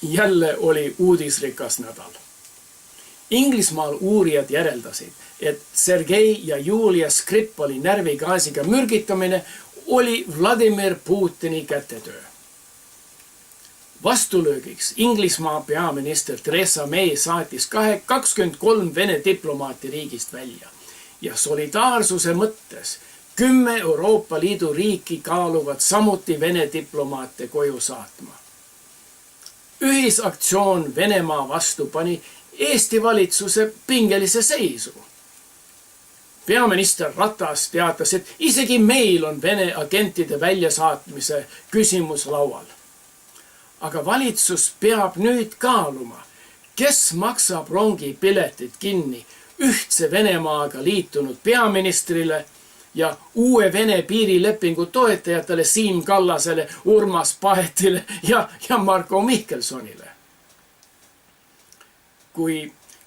Jälle oli uudisrikas nädal. Inglismaal uurijad järeldasid, et Sergei ja Julia Skripali närvigaasiga mürgitamine oli Vladimir Putini kätetöö. Vastulöögiks Inglismaa peaminister Theresa May saatis 23 Vene diplomaati riigist välja ja solidaarsuse mõttes 10 Euroopa Liidu riiki kaaluvad samuti Vene diplomaate koju saatma. Ühisaktsioon Venemaa vastu pani Eesti valitsuse pingelise seisu. Peaminister Ratas teatas, et isegi meil on Vene agentide väljasaatmise küsimus laual. Aga valitsus peab nüüd kaaluma, kes maksab rongipiletid kinni ühtse Venemaaga liitunud peaministrile ja uue Vene piirilepingu toetajatele Siim Kallasele, Urmas Paetile ja Marko Mihkelsonile.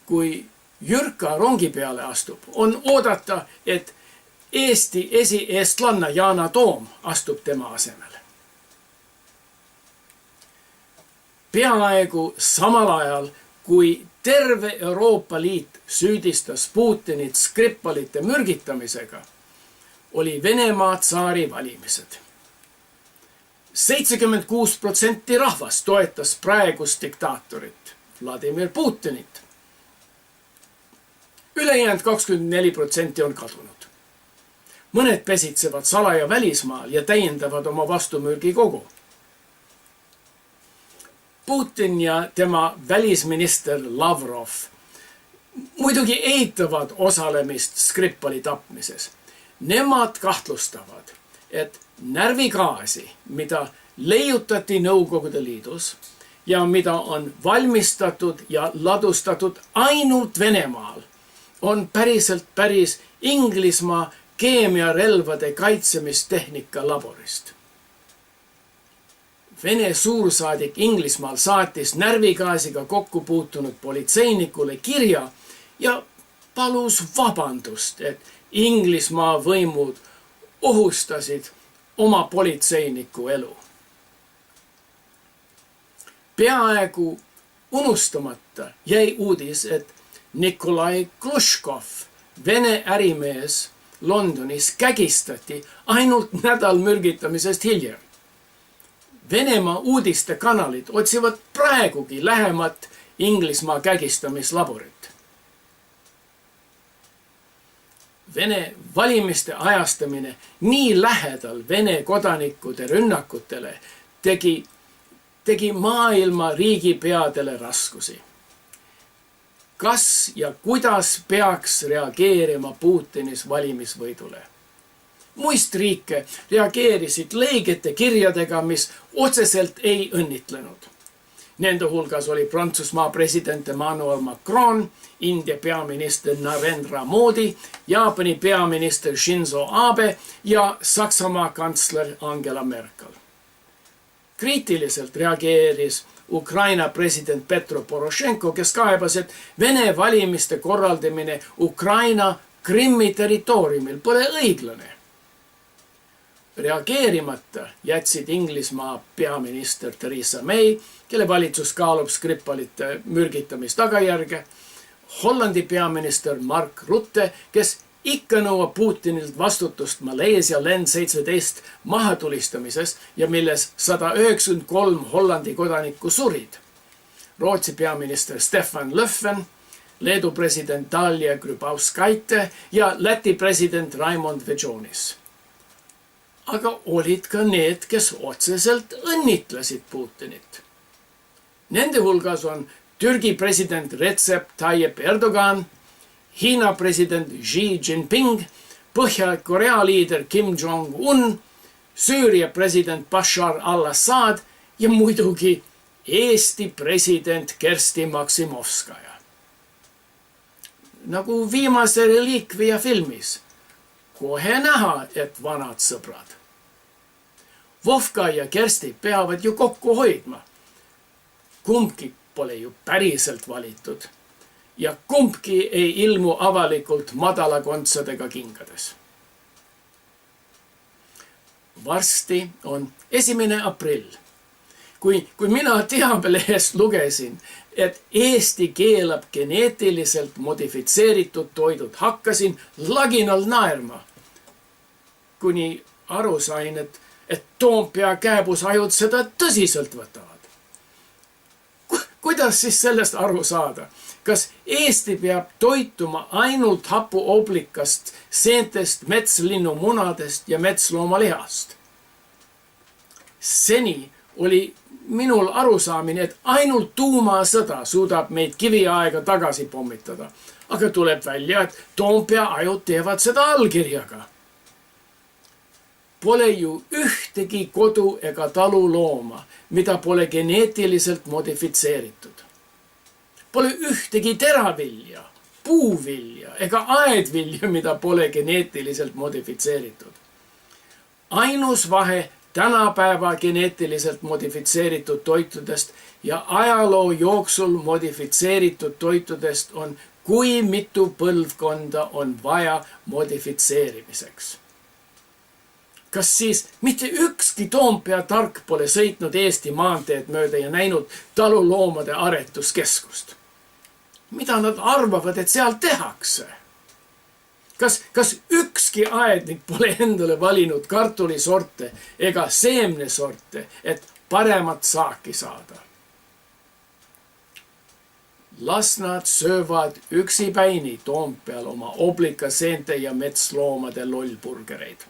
Kui Jürka rongi peale astub, on oodata, et Eesti esieestlanna Yana Toom astub tema asemele. Peaaegu samal ajal, kui terve Euroopa Liit süüdistas Putinit Skripalite mürgitamisega, oli Venemaa tsaari valimised. 76% rahvast toetas praegust diktaatorit Vladimir Putinit. Ülejäänud 24% on kadunud. Mõned pesitsevad salaja välismaal ja täiendavad oma vastumürgi kogu. Putin ja tema välisminister Lavrov muidugi eitavad osalemist Skripali tapmises. Nemad kahtlustavad, et närvigaasi, mida leiutati Nõukogude Liidus ja mida on valmistatud ja ladustatud ainult Venemaal, on päris Inglismaa keemiarelvade kaitsemistehnika laborist. Vene suursaadik Inglismaal saatis närvigaasiga kokku puutunud politseinikule kirja ja palus vabandust, et Inglismaa võimud ohustasid oma politseiniku elu. Peaaegu unustamata jäi uudis, et Nikolai Glushkov, Vene ärimees Londonis, kägistati ainult nädal mürgitamisest hiljem. Venemaa uudistekanalid otsivad praegugi lähemat Inglismaa kägistamislaborit. Vene valimiste ajastamine nii lähedal Vene kodanikkude rünnakutele tegi maailma riigipeadele raskusi. Kas ja kuidas peaks reageerima Putinis valimisvõidule? Muist riike reageerisid leigete kirjadega, mis otseselt ei õnnitlenud. Nende hulgas oli Prantsusmaa president Emmanuel Macron, India peaminister Narendra Modi, Jaapani peaminister Shinzo Abe ja Saksamaa kantsler Angela Merkel. Kriitiliselt reageeris Ukraina president Petro Porošenko, kes kaebas, et Vene valimiste korraldamine Ukraina Krimmi territooriumil pole õiglane. Reageerimata jätsid Inglismaa peaminister Theresa May, kelle valitsus kaalub Skripalite mürgitamise tagajärge, Hollandi peaminister Mark Rutte, kes ikka nõuab Putinilt vastutust Maleesia Lend 17 mahatulistamises ja milles 193 Hollandi kodanikku surid, Rootsi peaminister Stefan Löfven, Leedu president Dalia Grybauskaite ja Läti president Raimond Vejonis. Aga olid ka need, kes otseselt õnnitlesid Putinit. Nende hulgas on Türgi president Recep Tayyip Erdogan, Hiina president Xi Jinping, Põhja-Korea liider Kim Jong-un, Süüria president Bashar al-Assad ja muidugi Eesti president Kersti Maksimovskaja. Nagu viimase Relikvia filmis, kohe näha, et vanad sõbrad. Vovka ja Kersti peavad ju kokku hoidma. Kumbki pole ju päriselt valitud ja kumbki ei ilmu avalikult madalakontsadega kingades. Varsti on 1. aprill, kui mina teabelehest lugesin, et Eesti keelab geneetiliselt modifitseeritud toidud, hakkasin laginal naerma, kuni aru sain, et Toompea kääbusajud seda tõsiselt võtavad. Kuidas siis sellest aru saada? Kas Eesti peab toituma ainult hapuoblikast, seentest, metslinnu munadest ja metsloomaliast? Seni oli minul arusaamine, et ainult tuumasõda suudab meid kiviaega tagasi pommitada. Aga tuleb välja, et Toompea ajud teevad seda allkirjaga. Pole ju ühtegi kodu ega talulooma, mida pole geneetiliselt modifitseeritud. Pole ühtegi teravilja, puuvilja ega aedvilja, mida pole geneetiliselt modifitseeritud. Ainus vahe tänapäeva geneetiliselt modifitseeritud toitudest ja ajaloo jooksul modifitseeritud toitudest on, kui mitu põlvkonda on vaja modifitseerimiseks. Kas siis mitte ükski Toompea tark pole sõitnud Eesti maanteed mööda ja näinud taluloomade aretuskeskust? Mida nad arvavad, et seal tehakse? Kas ükski aednik pole endale valinud kartulisorte ega seemnesorte, et paremat saaki saada? Las nad söövad üksipäini Toompeal oma oblikaseente ja metsloomade lollburgereid.